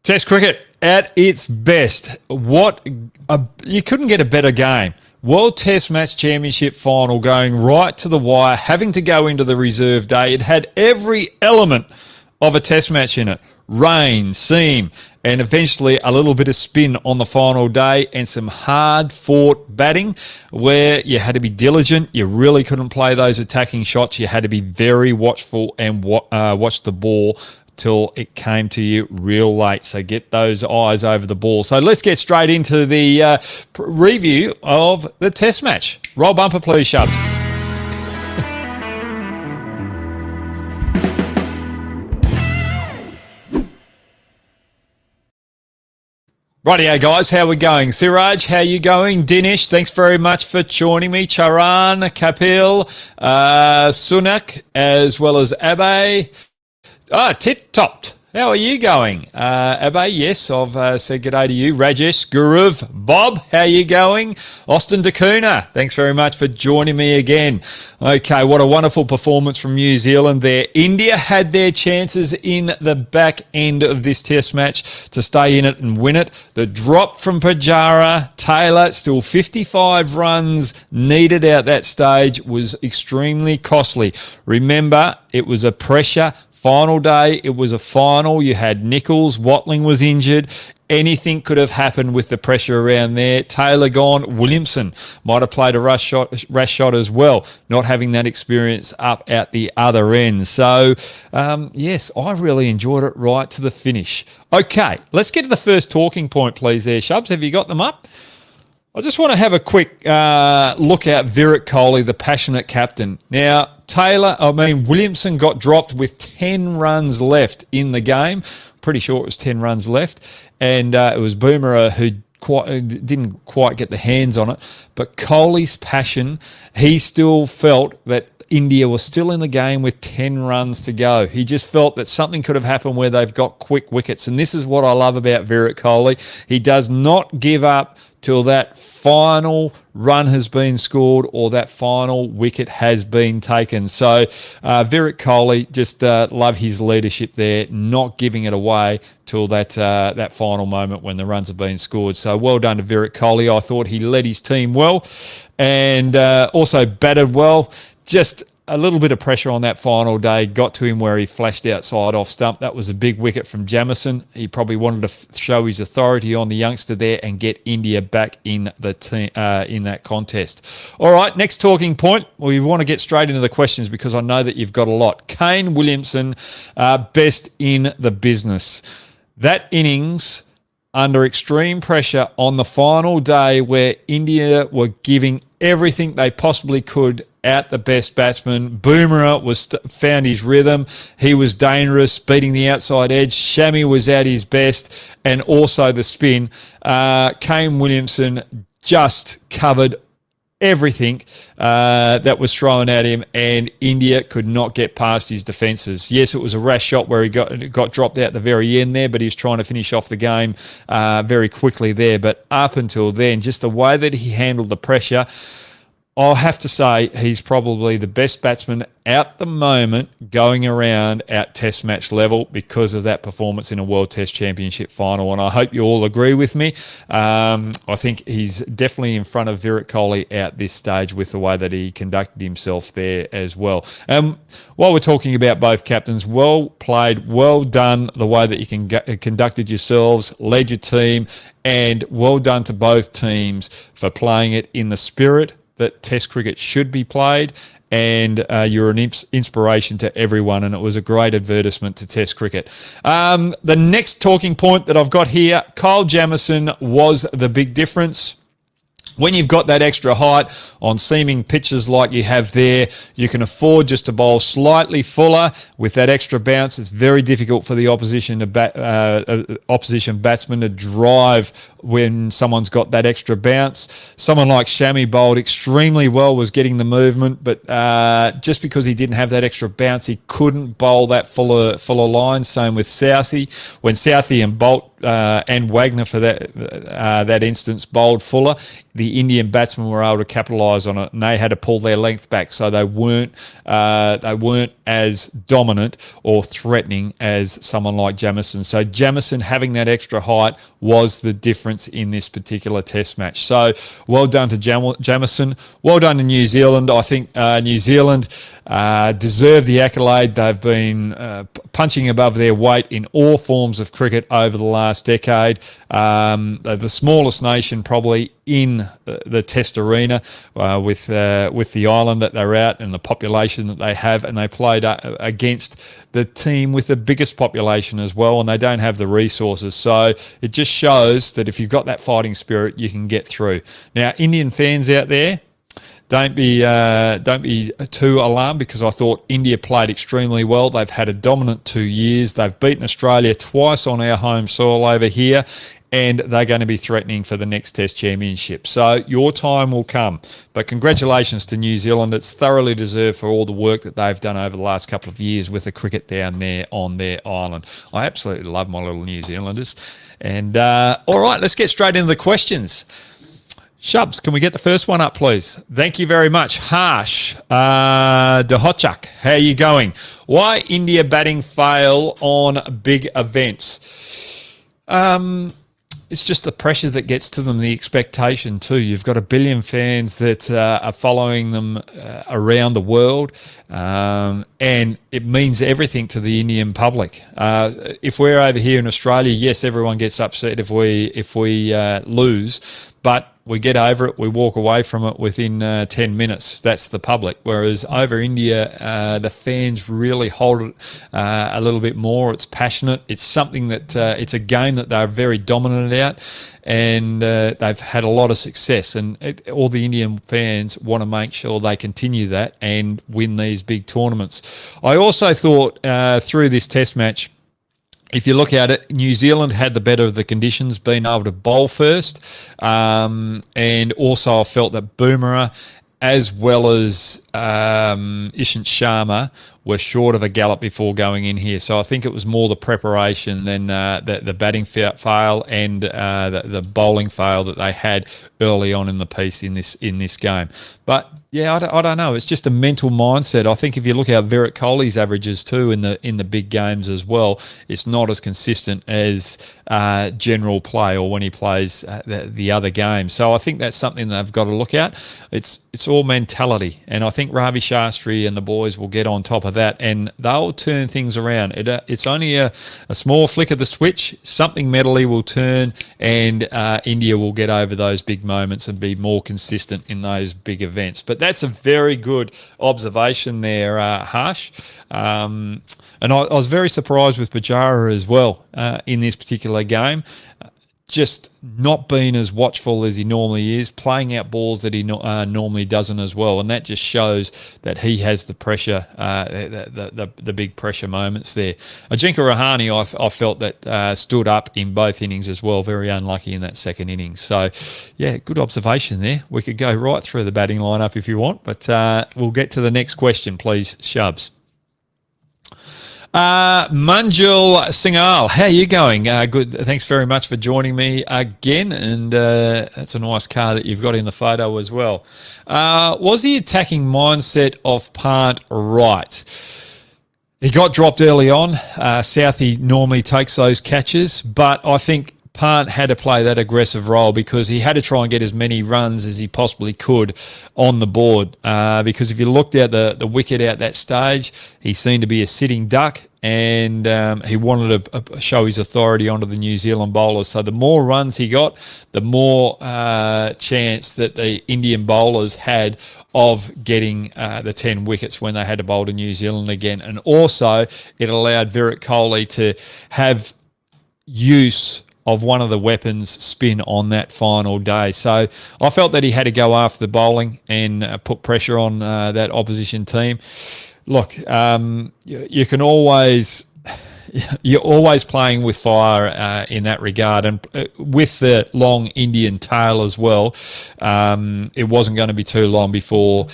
Test cricket at its best. You couldn't get a better game. World Test Match Championship final going right to the wire, having to go into the reserve day. It had every element of a test match in it. Rain, seam, and eventually a little bit of spin on the final day and some hard-fought batting where you had to be diligent. You really couldn't play those attacking shots. You had to be very watchful and watch the ball till it came to you real late. So get those eyes over the ball. So let's get straight into the review of the test match. Roll bumper, please, Shubs. Righty-o, guys, how we going? Siraj, how you going? Dinesh, thanks very much for joining me. Charan, Kapil, Sunak, as well as Abe. Tit-topped. How are you going? Abe, yes, I've said good day to you. Rajesh, Guruv, Bob, how you going? Austin Dakuna, thanks very much for joining me again. Okay, what a wonderful performance from New Zealand there. India had their chances in the back end of this test match to stay in it and win it. The drop from Pujara, Taylor, still 55 runs needed out that stage, was extremely costly. Remember, it was a pressure final day. It was a final. You had Nichols. Watling was injured. Anything could have happened with the pressure around there. Taylor gone. Williamson might have played a rash shot as well, not having that experience up at the other end. So, yes, I really enjoyed it right to the finish. Okay, let's get to the first talking point, please there, Shubs. Have you got them up? I just want to have a quick look at Virat Kohli, the passionate captain. Now, Williamson got dropped with 10 runs left in the game. Pretty sure it was 10 runs left. And it was Boomerang who didn't quite get the hands on it. But Kohli's passion, he still felt that India was still in the game with 10 runs to go. He just felt that something could have happened where they've got quick wickets. And this is what I love about Virat Kohli. He does not give up till that final run has been scored or that final wicket has been taken. So Virat Kohli, just love his leadership there, not giving it away till that final moment when the runs have been scored. So well done to Virat Kohli. I thought he led his team well and also batted well. Just a little bit of pressure on that final day got to him where he flashed outside off stump. That was a big wicket from Jamieson. He probably wanted to show his authority on the youngster there and get India back in the team, in that contest. All right, next talking point. We want to get straight into the questions because I know that you've got a lot. Kane Williamson, best in the business. That innings under extreme pressure on the final day where India were giving everything they possibly could out the best batsman. Boomerang found his rhythm. He was dangerous, beating the outside edge. Shami was at his best, and also the spin. Kane Williamson just covered everything that was thrown at him, and India could not get past his defences. Yes, it was a rash shot where he got dropped out at the very end there, but he was trying to finish off the game very quickly there. But up until then, just the way that he handled the pressure, I'll have to say he's probably the best batsman at the moment going around at Test match level because of that performance in a World Test Championship final. And I hope you all agree with me. I think he's definitely in front of Virat Kohli at this stage with the way that he conducted himself there as well. While we're talking about both captains, well played, well done the way that you conducted yourselves, led your team, and well done to both teams for playing it in the spirit that Test cricket should be played, and you're an inspiration to everyone, and it was a great advertisement to Test cricket. The next talking point that I've got here, Kyle Jamieson was the big difference. When you've got that extra height on seaming pitches like you have there, you can afford just to bowl slightly fuller. With that extra bounce, it's very difficult for the opposition batsman to drive when someone's got that extra bounce. Someone like Shami bowled extremely well, was getting the movement, but just because he didn't have that extra bounce, he couldn't bowl that fuller line. Same with Southey. When Southey and Bolt and Wagner for that instance bowled fuller, the Indian batsmen were able to capitalise on it, and they had to pull their length back, so they weren't as dominant or threatening as someone like Jamieson. So Jamieson having that extra height was the difference in this particular Test match. So well done to Jamieson. Well done to New Zealand. I think New Zealand deserve the accolade. They've been punching above their weight in all forms of cricket over the last decade. They're the smallest nation probably in the Test arena with the island that they're at and the population that they have, and they played against the team with the biggest population as well, and they don't have the resources. So it just shows that if you've got that fighting spirit, you can get through. Now, Indian fans out there, don't be too alarmed, because I thought India played extremely well. They've had a dominant 2 years. They've beaten Australia twice on our home soil over here, and they're going to be threatening for the next Test championship. So your time will come. But congratulations to New Zealand. It's thoroughly deserved for all the work that they've done over the last couple of years with the cricket down there on their island. I absolutely love my little New Zealanders. And all right, let's get straight into the questions. Shubs, can we get the first one up, please? Thank you very much. Harsh Dohochak, how are you going? Why India batting fail on big events? It's just the pressure that gets to them, the expectation too. You've got 1 billion fans that are following them around the world, and it means everything to the Indian public. If we're over here in Australia, yes, everyone gets upset if we lose, but we get over it, we walk away from it within 10 minutes. That's the public. Whereas over India, the fans really hold it a little bit more. It's passionate. It's something that it's a game that they're very dominant at, and they've had a lot of success. And all the Indian fans want to make sure they continue that and win these big tournaments. I also thought through this Test match, if you look at it, New Zealand had the better of the conditions, being able to bowl first. And also I felt that Boomerang as well as Ishant Sharma were short of a gallop before going in here. So I think it was more the preparation than the batting fail and the bowling fail that they had early on in the piece in this game. But yeah, I don't know. It's just a mental mindset. I think if you look at Virat Kohli's averages too in the big games as well, it's not as consistent as general play or when he plays the other games. So I think that's something they've got to look at. It's all mentality, and I think Ravi Shastri and the boys will get on top of that, and they'll turn things around. It's only a small flick of the switch. Something mentally will turn, and India will get over those big moments and be more consistent in those big events. But that's a very good observation there, Harsh. And I was very surprised with Pujara as well in this particular game. Just not being as watchful as he normally is, playing out balls that he normally doesn't as well, and that just shows that he has the pressure, the big pressure moments there. Ajinkya Rahane, I felt that stood up in both innings as well, very unlucky in that second innings. So, yeah, good observation there. We could go right through the batting lineup if you want, but we'll get to the next question, please, Shubs. Manjul Singhal, how are you going? Good. Thanks very much for joining me again. And that's a nice car that you've got in the photo as well. Was the attacking mindset of Pant right? He got dropped early on. Southey normally takes those catches, but I think Pant had to play that aggressive role because he had to try and get as many runs as he possibly could on the board. Because if you looked at the wicket at that stage, he seemed to be a sitting duck, and he wanted to show his authority onto the New Zealand bowlers. So the more runs he got, the more chance that the Indian bowlers had of getting the 10 wickets when they had to bowl to New Zealand again. And also it allowed Virat Kohli to have use of one of the weapons spin on that final day. So I felt that he had to go after the bowling and put pressure on that opposition team. Look, you can always... You're always playing with fire in that regard, and with the long Indian tail as well, it wasn't going to be too long before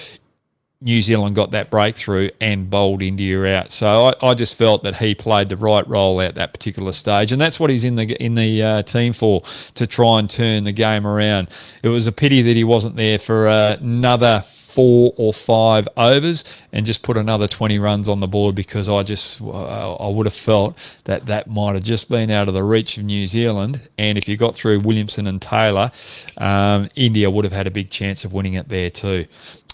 New Zealand got that breakthrough and bowled India out. So I just felt that he played the right role at that particular stage, and that's what he's in the team for, to try and turn the game around. It was a pity that he wasn't there for another 4 or 5 overs and just put another 20 runs on the board, because I would have felt that might have just been out of the reach of New Zealand. And if you got through Williamson and Taylor, India would have had a big chance of winning it there too.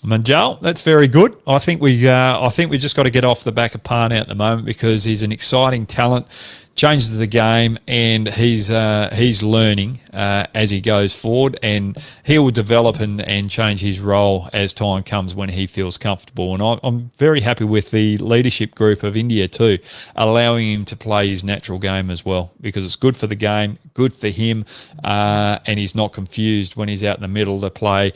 Manjal, that's very good. I think we just got to get off the back of Parn at the moment, because he's an exciting talent, changes the game, and he's learning as he goes forward, and he will develop and change his role as time comes when he feels comfortable. And I'm very happy with the leadership group of India too, allowing him to play his natural game as well, because it's good for the game, good for him, and he's not confused when he's out in the middle to play,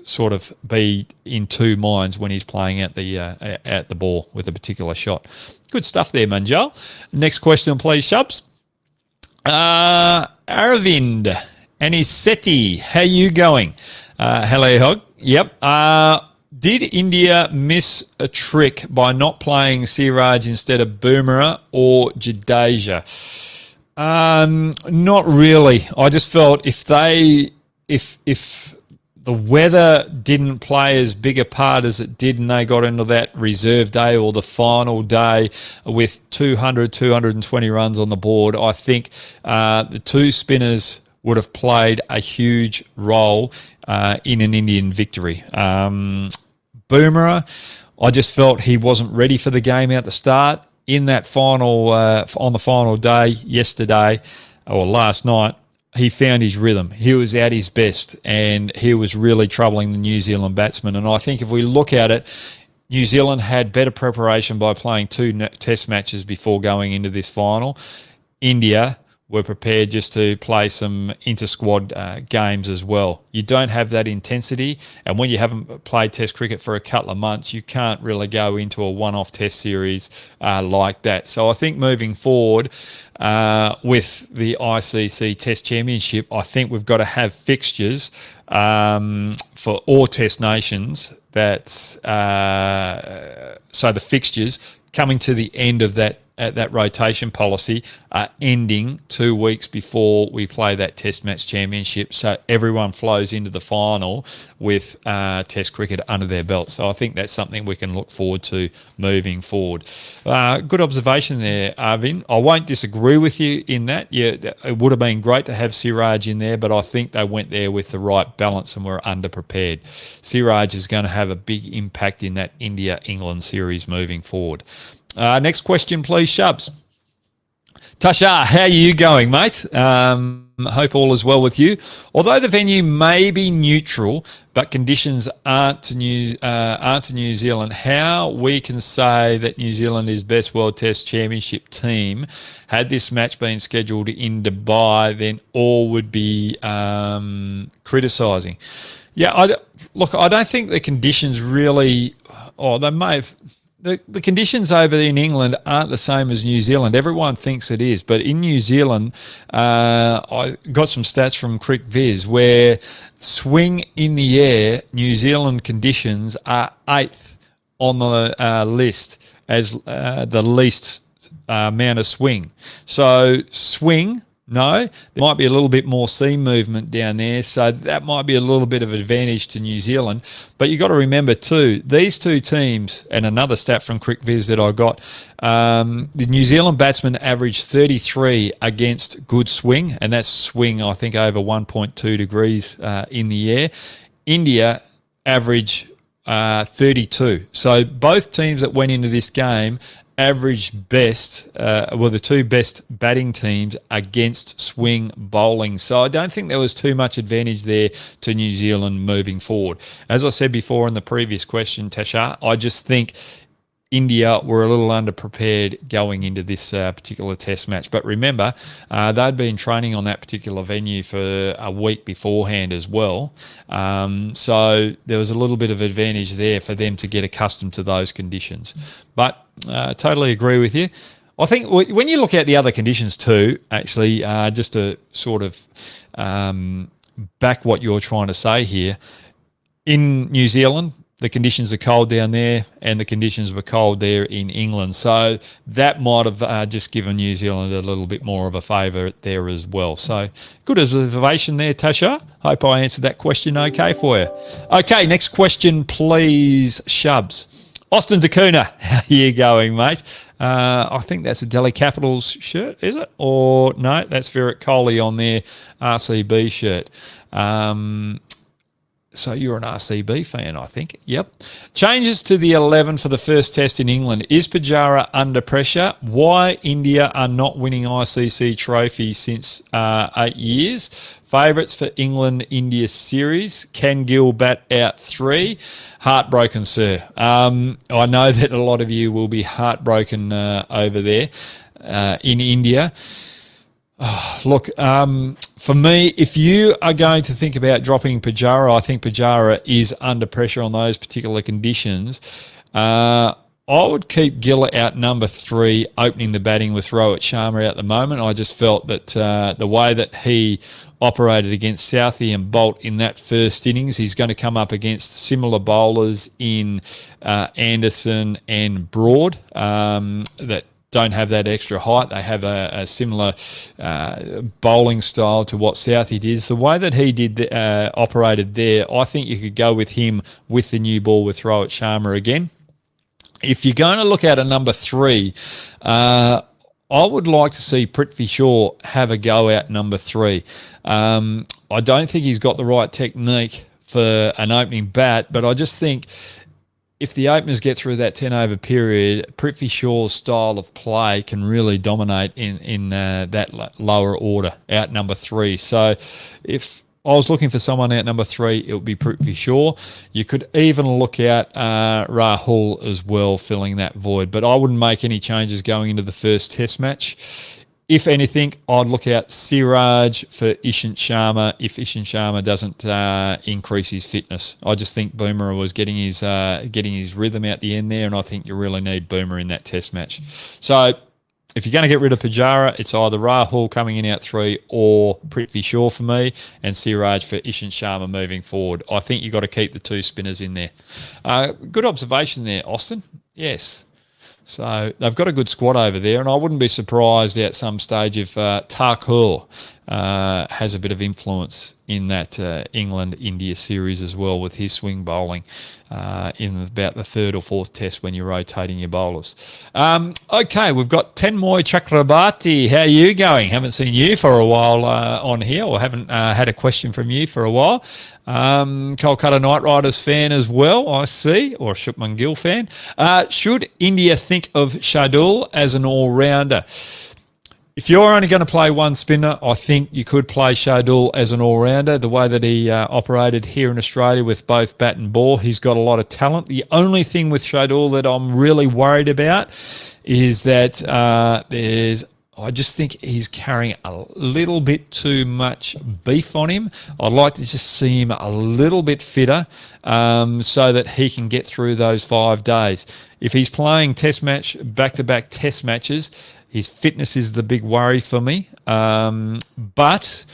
sort of be in two minds when he's playing at the ball with a particular shot. Good stuff there, Manjal. Next question, please, Shubs. Aravind Aniseti, how you going? Hello, Hogg. Yep. Did India miss a trick by not playing Siraj instead of Bumrah or Jadeja? Not really. I just felt if the weather didn't play as big a part as it did, and they got into that reserve day or the final day with 220 runs on the board, I think the two spinners would have played a huge role in an Indian victory. Bumrah, I just felt he wasn't ready for the game at the start. In that final, on the final day yesterday or last night, he found his rhythm. He was at his best, and he was really troubling the New Zealand batsmen. And I think if we look at it, New Zealand had better preparation by playing 2 test matches before going into this final. India were prepared just to play some inter-squad games as well. You don't have that intensity, and when you haven't played Test cricket for a couple of months, you can't really go into a one-off Test series like that. So I think moving forward with the ICC Test Championship, I think we've got to have fixtures for all Test nations. So the fixtures coming to the end of that rotation policy are ending 2 weeks before we play that Test Match Championship, so everyone flows into the final with Test cricket under their belt. So I think that's something we can look forward to moving forward. Good observation there, Arvin. I won't disagree with you in that. Yeah, it would have been great to have Siraj in there, but I think they went there with the right balance and were underprepared. Siraj is going to have a big impact in that India-England series moving forward. Next question, please, Shubs. Tasha, how are you going, mate? Hope all is well with you. Although the venue may be neutral, but conditions aren't to New Zealand, how we can say that New Zealand is best World Test Championship team? Had this match been scheduled in Dubai, then all would be criticising. Yeah, I don't think the conditions really. Oh, they may have. The conditions over in England aren't the same as New Zealand. Everyone thinks it is, but in New Zealand, I got some stats from Crick Viz where swing in the air, New Zealand conditions are 8th on the list as the least amount of swing. So swing, no, there might be a little bit more seam movement down there, so that might be a little bit of advantage to New Zealand. But you've got to remember too, these two teams, and another stat from Crick Viz that I got, the New Zealand batsmen averaged 33 against good swing, and that's swing, I think, over 1.2 degrees in the air. India average 32. So both teams that went into this game averaged best, the two best batting teams against swing bowling. So I don't think there was too much advantage there to New Zealand moving forward. As I said before in the previous question, Tasha, I just think India were a little underprepared going into this particular test match. But remember, they'd been training on that particular venue for a week beforehand as well. So there was a little bit of advantage there for them to get accustomed to those conditions. But totally agree with you. I think when you look at the other conditions too, actually, just to sort of back what you're trying to say here, in New Zealand, the conditions are cold down there and the conditions were cold there in England. So that might have just given New Zealand a little bit more of a favour there as well. So good observation there, Tasha. Hope I answered that question okay for you. Okay, next question, please, Shubs. Austin Dacuna, how you going, mate? I think that's a Delhi Capitals shirt, is it? Or no, that's Virat Coley on their RCB shirt. So you're an RCB fan, I think. Yep. Changes to the 11 for the first test in England. Is Pujara under pressure? Why India are not winning ICC trophy since 8 years? Favourites for England-India series. Can Gill bat out 3? Heartbroken, sir. I know that a lot of you will be heartbroken over there in India. Oh, look, for me, if you are going to think about dropping Pujara, I think Pujara is under pressure on those particular conditions. I would keep Gill out number 3, opening the batting with Rohit Sharma at the moment. I just felt that the way that he operated against Southee and Bolt in that first innings, he's going to come up against similar bowlers in Anderson and Broad that don't have that extra height. They have a similar bowling style to what Southee did. So the way that he did operated there, I think you could go with him with the new ball with Rohit Sharma again. If you're going to look at a number 3, I would like to see Prithvi Shaw have a go at number 3. I don't think he's got the right technique for an opening bat, but I just think if the openers get through that 10-over period, Prithvi Shaw's style of play can really dominate in that lower order, out number 3. So if I was looking for someone out number 3, it would be Prithvi Shaw. You could even look at Rahul as well, filling that void. But I wouldn't make any changes going into the first test match. If anything, I'd look out Siraj for Ishant Sharma if Ishant Sharma doesn't increase his fitness. I just think Boomer was getting his rhythm out the end there, and I think you really need Boomer in that test match. So if you're going to get rid of Pujara, it's either Rahul coming in out 3 or Prithvi Shaw for me, and Siraj for Ishant Sharma moving forward. I think you've got to keep the 2 spinners in there. Good observation there, Austin. Yes. So they've got a good squad over there, and I wouldn't be surprised at some stage if Thakur has a bit of influence in that England-India series as well with his swing bowling in about the 3rd or 4th test when you're rotating your bowlers. Okay, we've got Tenmoy Chakrabarti. How are you going? Haven't seen you for a while on here, or haven't had a question from you for a while. Kolkata Knight Riders fan as well, I see, or Shubman Gill fan. Should India think of Shardul as an all-rounder? If you're only going to play one spinner, I think you could play Shardul as an all-rounder. The way that he operated here in Australia with both bat and ball, he's got a lot of talent. The only thing with Shardul that I'm really worried about is that I just think he's carrying a little bit too much beef on him. I'd like to just see him a little bit fitter so that he can get through those 5 days. If he's playing back-to-back test matches, his fitness is the big worry for me. But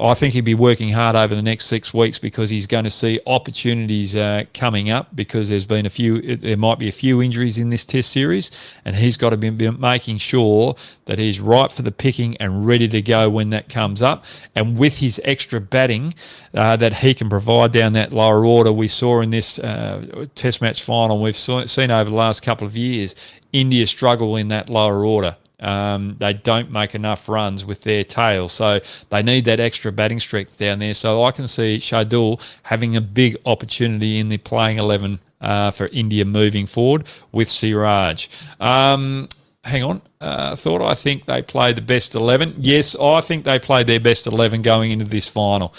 I think he'll be working hard over the next 6 weeks because he's going to see opportunities coming up because there might be a few injuries in this test series, and he's got to be making sure that he's right for the picking and ready to go when that comes up. And with his extra batting that he can provide down that lower order, we saw in this test match final, we've seen over the last couple of years, India struggle in that lower order. They don't make enough runs with their tail, so they need that extra batting strength down there. So I can see Shardul having a big opportunity in the playing 11 for India moving forward with Siraj. Hang on. I think they played the best 11. Yes, I think they played their best 11 going into this final.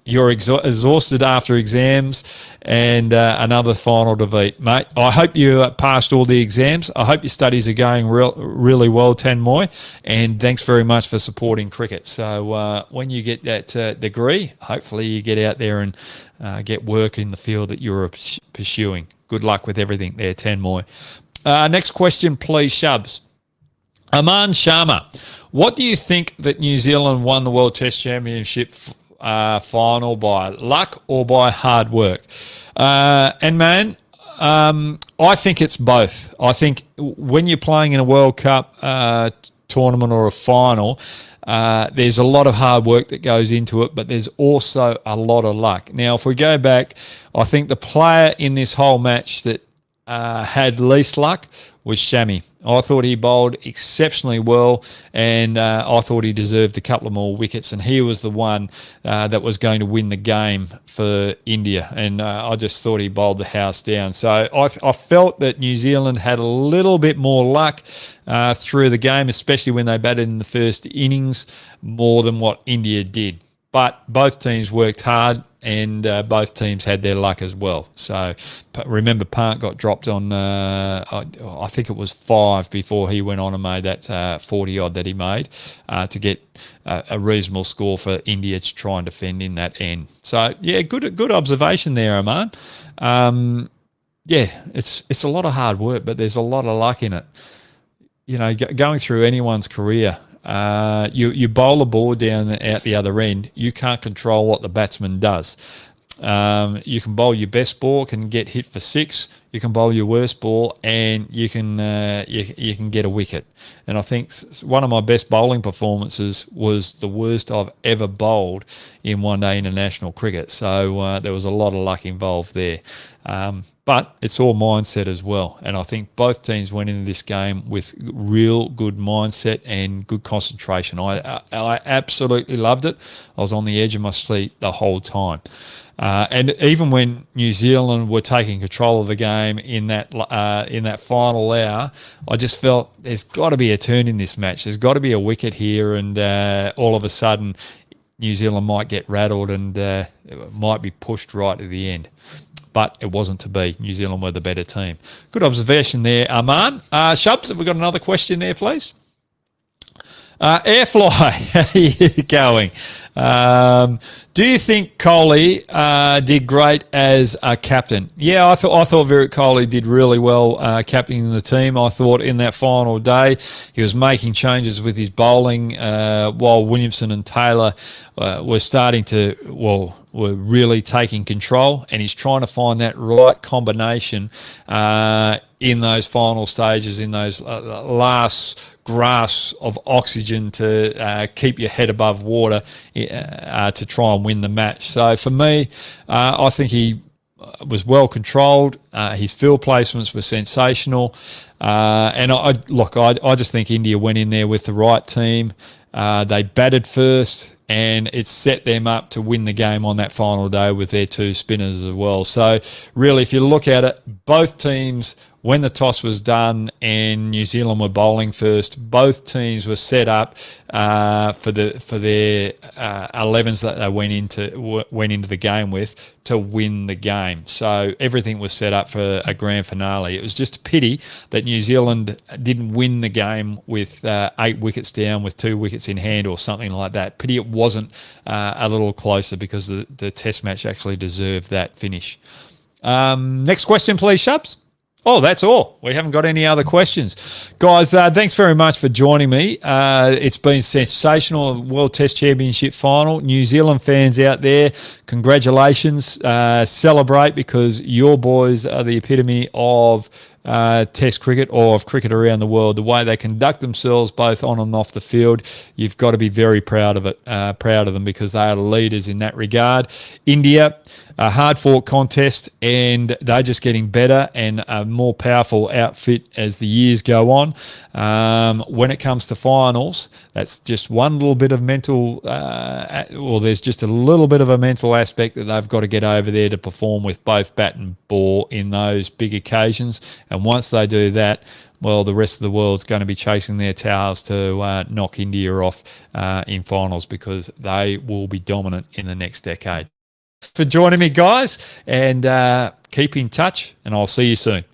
You're exhausted after exams and another final to beat, mate. I hope you passed all the exams. I hope your studies are going really well, Tanmoy, and thanks very much for supporting cricket. So when you get that degree, hopefully you get out there and get work in the field that you're pursuing. Good luck with everything there, Tanmoy. Next question, please, Shubs. Aman Sharma, what do you think that New Zealand won the World Test Championship final by luck or by hard work. And man, I think it's both. I think when you're playing in a World Cup tournament or a final, there's a lot of hard work that goes into it, but there's also a lot of luck. Now, if we go back, I think the player in this whole match that had least luck was Shami. I thought he bowled exceptionally well, and I thought he deserved a couple of more wickets, and he was the one that was going to win the game for India, and I just thought he bowled the house down. So I felt that New Zealand had a little bit more luck through the game, especially when they batted in the first innings, more than what India did. But both teams worked hard, and both teams had their luck as well. So remember, Park got dropped on, I think it was 5 before he went on and made that 40-odd that he made to get a reasonable score for India to try and defend in that end. So, yeah, good observation there, Aman. Yeah, it's a lot of hard work, but there's a lot of luck in it. You know, going through anyone's career, you bowl a ball down out the other end, you can't control what the batsman does. You can bowl your best ball, can get hit for 6. You can bowl your worst ball, and you can get a wicket. And I think one of my best bowling performances was the worst I've ever bowled in one-day international cricket. So there was a lot of luck involved there. But it's all mindset as well. And I think both teams went into this game with real good mindset and good concentration. I absolutely loved it. I was on the edge of my seat the whole time. And even when New Zealand were taking control of the game in that final hour, I just felt there's got to be a turn in this match. There's got to be a wicket here, and all of a sudden New Zealand might get rattled and it might be pushed right to the end. But it wasn't to be. New Zealand were the better team. Good observation there, Aman. Shubs, have we got another question there, please? Airfly, how are you going? Do you think Coley did great as a captain? Yeah, I thought Virat Kohli did really well captaining the team. I thought in that final day he was making changes with his bowling while Williamson and Taylor were starting to, were really taking control, and he's trying to find that right combination in those final stages, in those last grasps of oxygen to keep your head above water to try and win the match. So for me, I think he was well controlled. His field placements were sensational. And I just think India went in there with the right team. They batted first, and it set them up to win the game on that final day with their 2 spinners as well. So really, if you look at it, both teams, when the toss was done and New Zealand were bowling first, both teams were set up for their 11s that they went into the game with to win the game. So everything was set up for a grand finale. It was just a pity that New Zealand didn't win the game with 8 wickets down with 2 wickets in hand or something like that. Pity it wasn't a little closer, because the Test match actually deserved that finish. Next question, please, Shubs. Oh, that's all. We haven't got any other questions. Guys, thanks very much for joining me. It's been sensational, World Test Championship final. New Zealand fans out there, congratulations. Celebrate, because your boys are the epitome of Test cricket, or of cricket around the world. The way they conduct themselves both on and off the field, you've got to be very proud of it, proud of them, because they are leaders in that regard. India, a hard-fought contest, and they're just getting better and a more powerful outfit as the years go on. When it comes to finals, that's just one little bit of mental, there's just a little bit of a mental aspect that they've got to get over there to perform with both bat and ball in those big occasions. And once they do that, well, the rest of the world's going to be chasing their tails to knock India off in finals, because they will be dominant in the next decade. For joining me, guys, and keep in touch, and I'll see you soon.